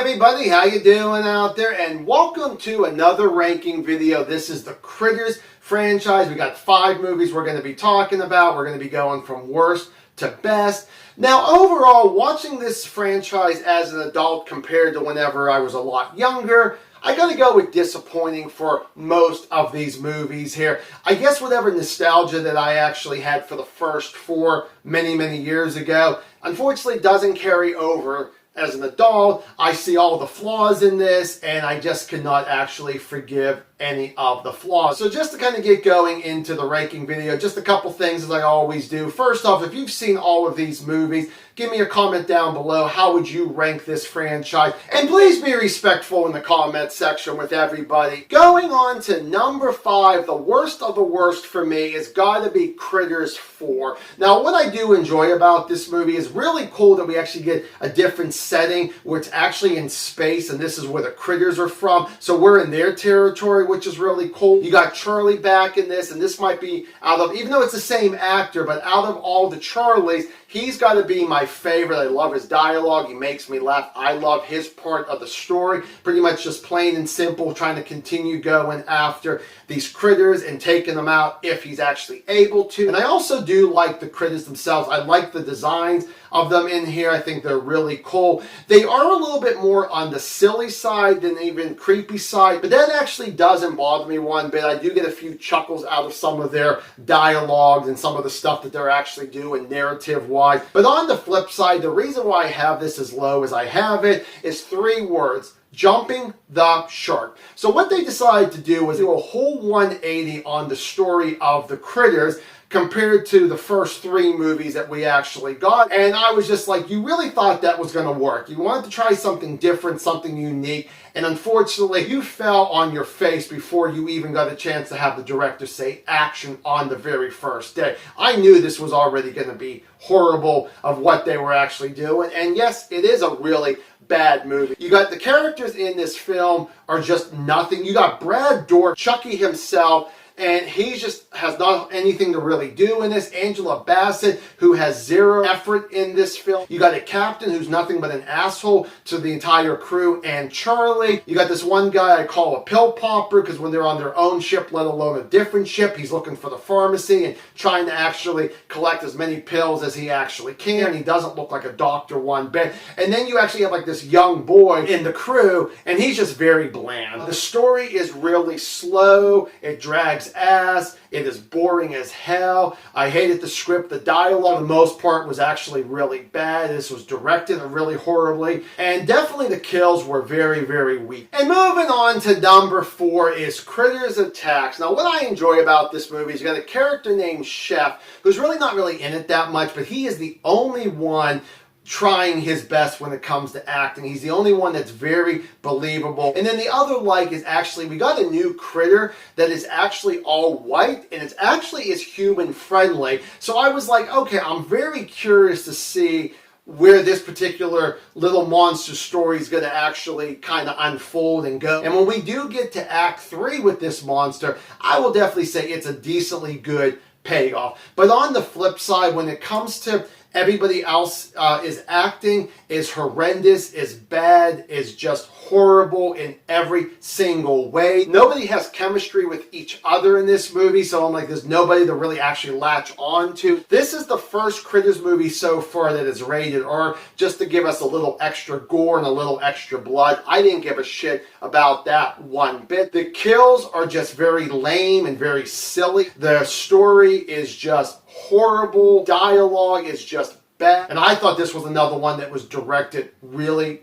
everybody, how you doing out there? And welcome to another ranking video. This is the Critters franchise. We got 5 movies we're going to be talking about. We're going to be going from worst to best. Now, overall, watching this franchise as an adult compared to whenever I was a lot younger, I gotta go with disappointing for most of these movies here. I guess whatever nostalgia that I actually had for the first 4 many years ago, unfortunately doesn't carry over as an adult. I see all the flaws in this, and I just cannot actually forgive any of the flaws. So just to kind of get going into the ranking video, just a couple things as I always do. First off, if you've seen all of these movies, give me a comment down below. How would you rank this franchise? And please be respectful in the comment section with everybody. Going on to number 5, the worst of the worst for me is gotta be Critters 4. Now, what I do enjoy about this movie is really cool that we actually get a different setting where it's actually in space, and this is where the critters are from. So we're in their territory, which is really cool. You got Charlie back in this, and this might be out of, even though it's the same actor, but out of all the Charlies, he's got to be my favorite. I love his dialogue. He makes me laugh. I love his part of the story. Pretty much just plain and simple, trying to continue going after these critters and taking them out if he's actually able to. And I also do like the critters themselves. I like the designs of them in here. I think they're really cool. They are a little bit more on the silly side than even creepy side, but that actually doesn't bother me one bit. I do get a few chuckles out of some of their dialogues and some of the stuff that they're actually doing narrative-wise. But on the flip side, the reason why I have this as low as I have it is 3 words: jumping the shark. So what they decided to do was do a whole 180 on the story of the critters compared to the first 3 movies that we actually got. And I was just like, you really thought that was going to work. You wanted to try something different, something unique, and unfortunately, you fell on your face before you even got a chance to have the director say action on the very first day. I knew this was already going to be horrible of what they were actually doing, and yes, it is a really bad movie. You got the characters in this film are just nothing. You got Brad Dourif, Chucky himself, and he just has not anything to really do in this. Angela Bassett, who has 0 effort in this film. You got a captain who's nothing but an asshole to the entire crew and Charlie. You got this one guy I call a pill popper, because when they're on their own ship, let alone a different ship, he's looking for the pharmacy and trying to actually collect as many pills as he actually can. He doesn't look like a doctor one bit. And then you actually have like this young boy in the crew, and he's just very bland. The story is really slow. It drags ass. It is boring as hell. I hated the script. The dialogue, for the most part, was actually really bad. This was directed really horribly. And definitely the kills were very weak. And moving on to number 4 is Critters Attacks. Now, what I enjoy about this movie is you got a character named Chef, who's really not really in it that much, but he is the only one trying his best when it comes to acting. He's the only one that's very believable. And then the other is actually, we got a new critter that is actually all white, and it actually is human friendly. So I was like, okay, I'm very curious to see where this particular little monster story is going to actually kind of unfold and go. And when we do get to Act 3 with this monster, I will definitely say it's a decently good payoff. But on the flip side, when it comes to everybody else is acting is horrendous, is bad, is just horrible in every single way. Nobody has chemistry with each other in this movie, so I'm like, there's nobody to really actually latch on to. This is the first Critters movie so far that is rated R, just to give us a little extra gore and a little extra blood. I didn't give a shit about that one bit. The kills are just very lame and very silly. The story is just horrible. Dialogue is just bad. And I thought this was another one that was directed really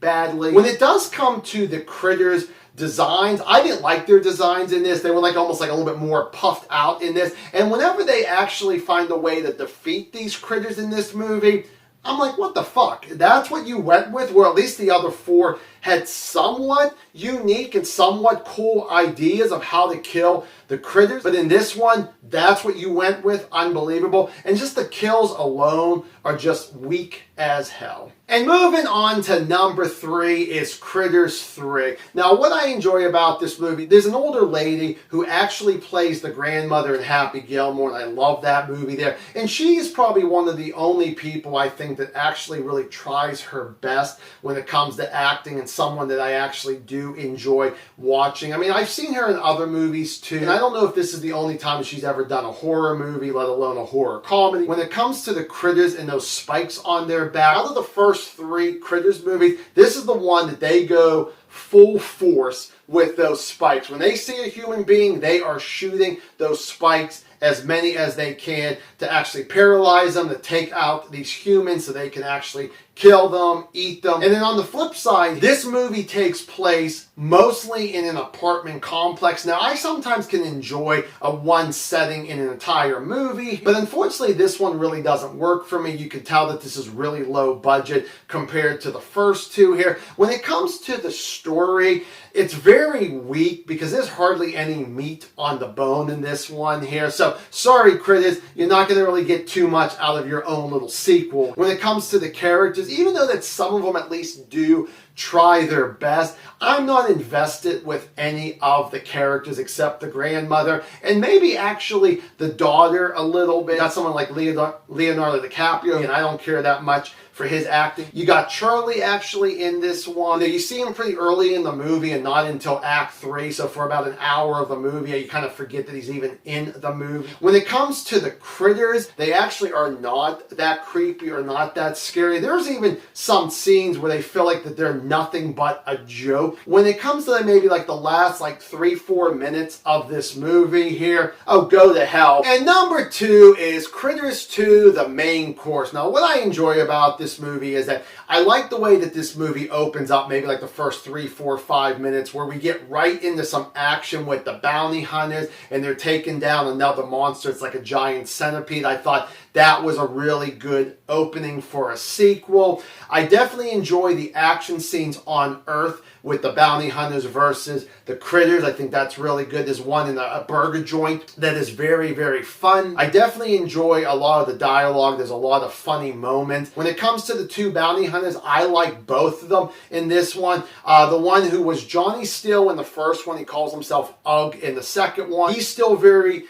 badly. When it does come to the critters designs, I didn't like their designs in this. They were like almost like a little bit more puffed out in this. And whenever they actually find a way to defeat these critters in this movie, I'm like, what the fuck? That's what you went with? Well, at least the other 4 had somewhat unique and somewhat cool ideas of how to kill the critters. But in this one, that's what you went with. Unbelievable. And just the kills alone are just weak as hell. And moving on to number 3 is Critters 3. Now, what I enjoy about this movie, there's an older lady who actually plays the grandmother in Happy Gilmore, and I love that movie there. And she's probably one of the only people I think that actually really tries her best when it comes to acting, and someone that I actually do enjoy watching. I mean, I've seen her in other movies too, and I don't know if this is the only time she's ever done a horror movie, let alone a horror comedy. When it comes to the critters and those spikes on their back, out of the first 3 Critters movies, this is the one that they go full force with those spikes. When they see a human being, they are shooting those spikes, as many as they can, to actually paralyze them, to take out these humans so they can actually kill them, eat them. And then on the flip side, this movie takes place mostly in an apartment complex. Now, I sometimes can enjoy a one setting in an entire movie, but unfortunately this one really doesn't work for me. You can tell that this is really low budget compared to the first 2 here. When it comes to the story, it's very weak because there's hardly any meat on the bone in this one here. So, sorry critters, you're not going to really get too much out of your own little sequel. When it comes to the characters, even though that some of them at least do try their best, I'm not invested with any of the characters except the grandmother, and maybe actually the daughter a little bit. Got someone like Leonardo DiCaprio, and I don't care that much for his acting. You got Charlie actually in this one. Now, you see him pretty early in the movie and not until Act 3, so for about an hour of the movie, you kind of forget that he's even in the movie. When it comes to the critters, they actually are not that creepy or not that scary. There's even some scenes where they feel like that they're nothing but a joke. When it comes to maybe like the last like 3-4 minutes of this movie here, oh, go to hell. And number 2 is Critters 2, the main course. Now, what I enjoy about this movie is that I like the way that this movie opens up, maybe like the first 3, 4, 5 minutes, where we get right into some action with the bounty hunters and they're taking down another monster. It's like a giant centipede. I thought that was a really good opening for a sequel. I definitely enjoy the action scenes on Earth with the bounty hunters versus the critters. I think that's really good. There's one in a burger joint that is very, very fun. I definitely enjoy a lot of the dialogue. There's a lot of funny moments. When it comes to the 2 bounty hunters, I like both of them in this one. The one who was Johnny Steele in the first one, he calls himself Ugg in the second one. He's still very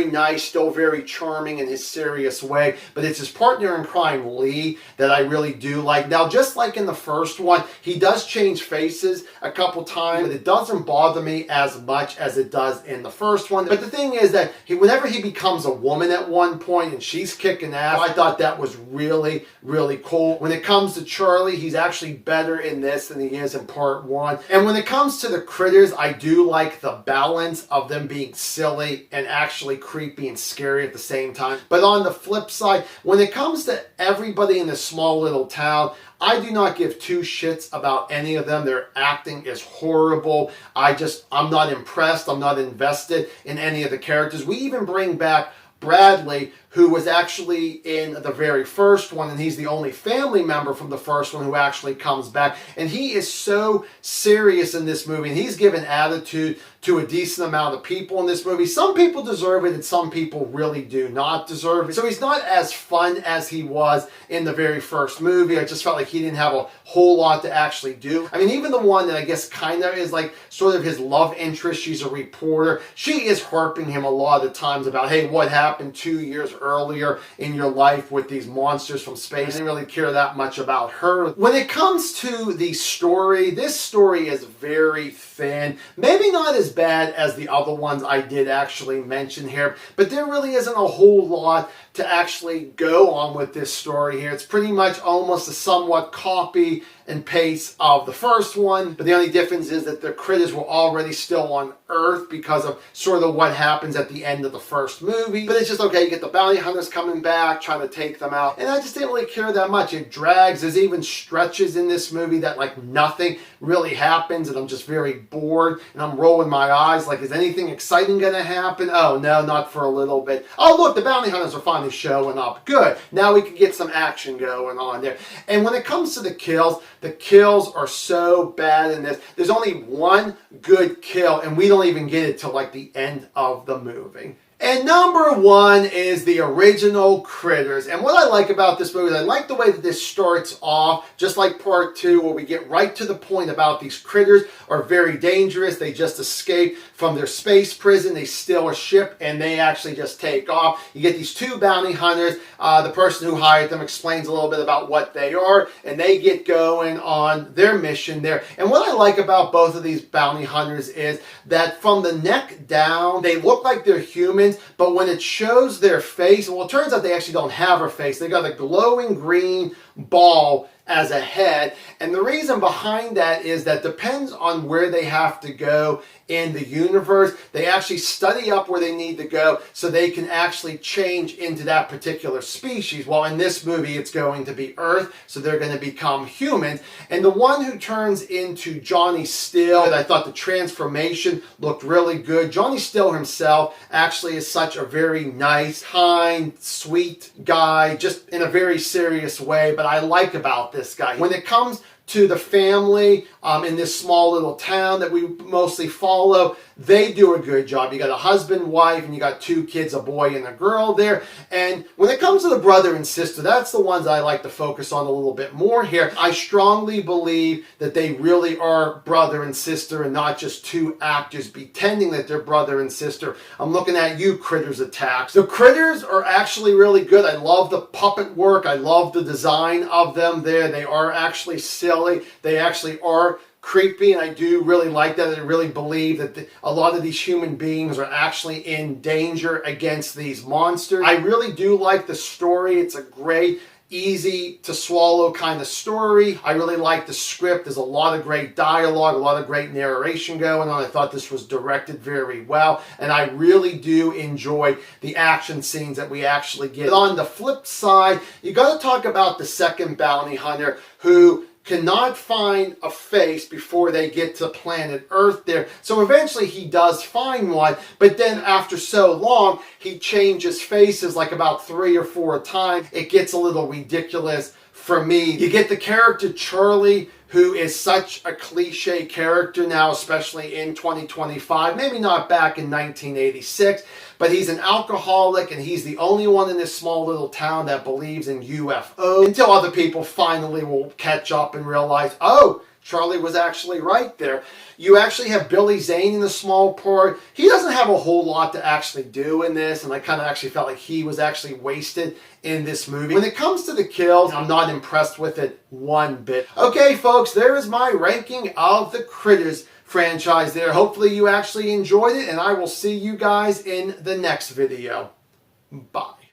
nice, still very charming in his serious way, but it's his partner in crime, Lee, that I really do like. Now, just like in the first one, he does change faces a couple times, but it doesn't bother me as much as it does in the first one. But the thing is that whenever he becomes a woman at one point and she's kicking ass, I thought that was really, really cool. When it comes to Charlie, he's actually better in this than he is in part 1. And when it comes to the critters, I do like the balance of them being silly and actually creepy and scary at the same time. But on the flip side, when it comes to everybody in this small little town, I do not give 2 shits about any of them. Their acting is horrible. I'm not impressed. I'm not invested in any of the characters. We even bring back Bradley, who was actually in the very first one, and he's the only family member from the first one who actually comes back. And he is so serious in this movie, and he's given attitude to a decent amount of people in this movie. Some people deserve it, and some people really do not deserve it. So he's not as fun as he was in the very first movie. I just felt like he didn't have a whole lot to actually do. I mean, even the one that I guess kind of is like sort of his love interest, she's a reporter, she is harping him a lot of times about, hey, what happened 2 years earlier in your life with these monsters from space. I didn't really care that much about her. When it comes to the story, this story is very thin. Maybe not as bad as the other ones I did actually mention here, but there really isn't a whole lot to actually go on with this story here. It's pretty much almost a somewhat copy and paste of the first one, but the only difference is that the critters were already still on Earth because of sort of what happens at the end of the first movie. But it's just okay, you get the bounty hunters coming back, trying to take them out, and I just didn't really care that much. It drags. There's even stretches in this movie that like nothing really happens, and I'm just very bored, and I'm rolling my eyes like, is anything exciting gonna happen? Oh no, not for a little bit. Oh look, the bounty hunters are finally showing up. Good. Now we can get some action going on there. And when it comes to the kills, The kills are so bad in this. There's only one good kill, and we don't even get it till like the end of the movie. And number one is the original Critters. And what I like about this movie is I like the way that this starts off, just like part two, where we get right to the point about these critters are very dangerous. They just escaped from their space prison. They steal a ship and they actually just take off. You get these two bounty hunters. The person who hired them explains a little bit about what they are, and they get going on their mission there. And what I like about both of these bounty hunters is that from the neck down, they look like they're human. But when it shows their face, well, it turns out they actually don't have a face. They got a glowing green ball as a head. And the reason behind that is that depends on where they have to go in the universe. They actually study up where they need to go so they can actually change into that particular species. Well, in this movie, it's going to be Earth, so they're going to become humans. And the one who turns into Johnny Still, I thought the transformation looked really good. Johnny Still himself actually is such a very nice, kind, sweet guy, just in a very serious way. But I like about this guy, when it comes to the family in this small little town that we mostly follow, they do a good job. You got a husband, wife, and you got two kids, a boy and a girl there. And when it comes to the brother and sister, that's the ones I like to focus on a little bit more here. I strongly believe that they really are brother and sister and not just two actors pretending that they're brother and sister. I'm looking at you, Critters Attacks. The Critters are actually really good. I love the puppet work. I love the design of them there. They are actually silly. They actually are creepy, and I do really like that. I really believe that a lot of these human beings are actually in danger against these monsters. I really do like the story. It's a great, easy to swallow kind of story. I really like the script. There's a lot of great dialogue, a lot of great narration going on. I thought this was directed very well, and I really do enjoy the action scenes that we actually get. But on the flip side, you got to talk about the second bounty hunter who cannot find a face before they get to planet Earth there. So eventually he does find one, but then after so long, he changes faces like about 3 or 4 times. It gets a little ridiculous for me. You get the character Charlie, who is such a cliche character now, especially in 2025. Maybe not back in 1986, but he's an alcoholic and he's the only one in this small little town that believes in UFOs, until other people finally will catch up and realize, oh, Charlie was actually right there. You actually have Billy Zane in the small part. He doesn't have a whole lot to actually do in this, and I kind of actually felt like he was actually wasted in this movie. When it comes to the kills, I'm not impressed with it one bit. Okay, folks, there is my ranking of the Critters franchise there. Hopefully you actually enjoyed it, and I will see you guys in the next video. Bye.